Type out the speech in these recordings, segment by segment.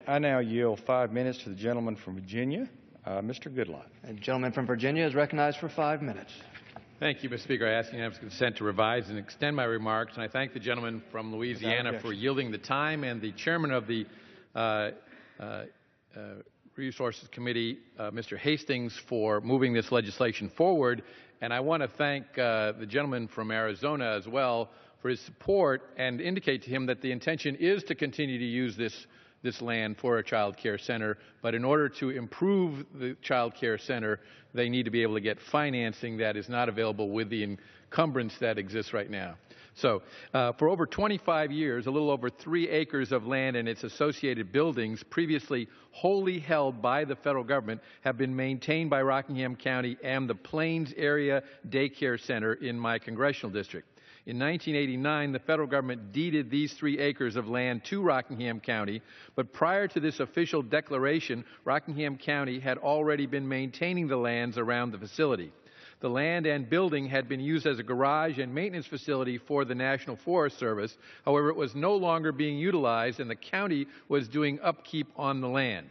I now yield 5 minutes to the gentleman from Virginia, Mr. Goodlatte. The gentleman from Virginia is recognized for 5 minutes. Thank you, Mr. Speaker. I ask unanimous consent to revise and extend my remarks, and I thank the gentleman from Louisiana for yielding the time and the chairman of the Resources Committee, Mr. Hastings, for moving this legislation forward. And I want to thank the gentleman from Arizona as well for his support and indicate to him that the intention is to continue to use this land for a child care center, but in order to improve the child care center, they need to be able to get financing that is not available with the encumbrance that exists right now. So for over 25 years, a little over 3 acres of land and its associated buildings previously wholly held by the federal government have been maintained by Rockingham County and the Plains Area Daycare Center in my congressional district. In 1989, the federal government deeded these 3 acres of land to Rockingham County, but prior to this official declaration, Rockingham County had already been maintaining the lands around the facility. The land and building had been used as a garage and maintenance facility for the National Forest Service. However, it was no longer being utilized, and the county was doing upkeep on the land.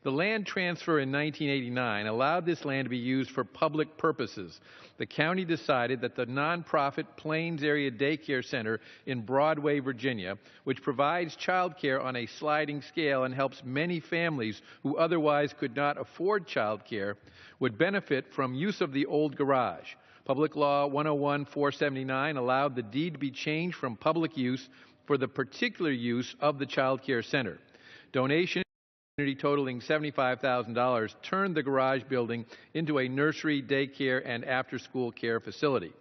The land transfer in 1989 allowed this land to be used for public purposes. The county decided that the nonprofit Plains Area Daycare Center in Broadway, Virginia, which provides child care on a sliding scale and helps many families who otherwise could not afford child care, would benefit from use of the old garage. Public Law 101-479 allowed the deed to be changed from public use for the particular use of the child care center. Donation totaling $75,000 turned the garage building into a nursery, daycare, and after-school care facility.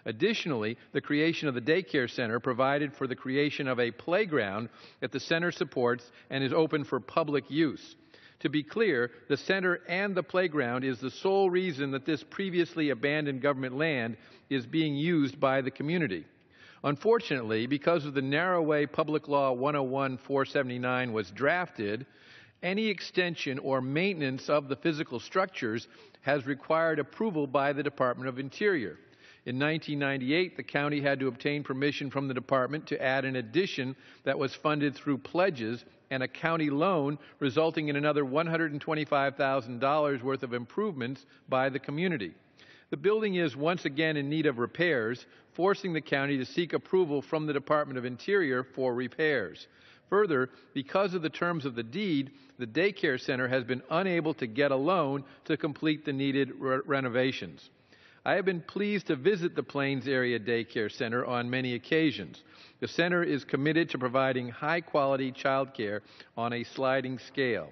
Additionally, the creation of the daycare center provided for the creation of a playground that the center supports and is open for public use. To be clear, the center and the playground is the sole reason that this previously abandoned government land is being used by the community. Unfortunately, because of the narrow way Public Law 101-479 was drafted, any extension or maintenance of the physical structures has required approval by the Department of Interior. In 1998, the county had to obtain permission from the department to add an addition that was funded through pledges and a county loan, resulting in another $125,000 worth of improvements by the community. The building is once again in need of repairs, forcing the county to seek approval from the Department of Interior for repairs. Further, because of the terms of the deed, the daycare center has been unable to get a loan to complete the needed renovations. I have been pleased to visit the Plains Area Daycare Center on many occasions. The center is committed to providing high-quality child care on a sliding scale.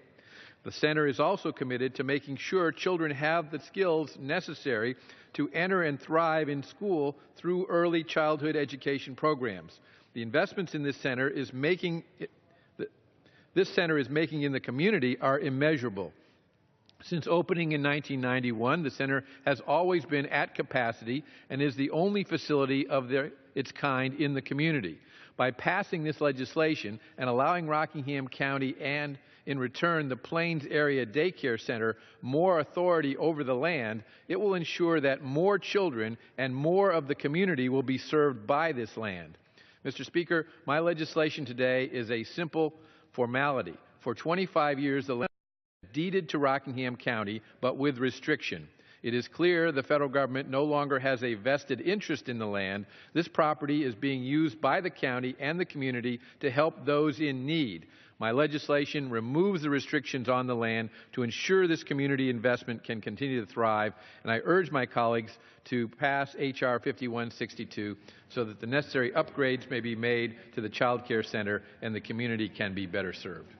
The center is also committed to making sure children have the skills necessary to enter and thrive in school through early childhood education programs. The investments in this center is making in the community are immeasurable. Since opening in 1991, the center has always been at capacity and is the only facility of its kind in the community. By passing this legislation and allowing Rockingham County and, in return, the Plains Area Daycare Center more authority over the land, it will ensure that more children and more of the community will be served by this land. Mr. Speaker, my legislation today is a simple formality. For 25 years, the land was deeded to Rockingham County, but with restriction. It is clear the federal government no longer has a vested interest in the land. This property is being used by the county and the community to help those in need. My legislation removes the restrictions on the land to ensure this community investment can continue to thrive, and I urge my colleagues to pass H.R. 5162 so that the necessary upgrades may be made to the Child Care Center and the community can be better served.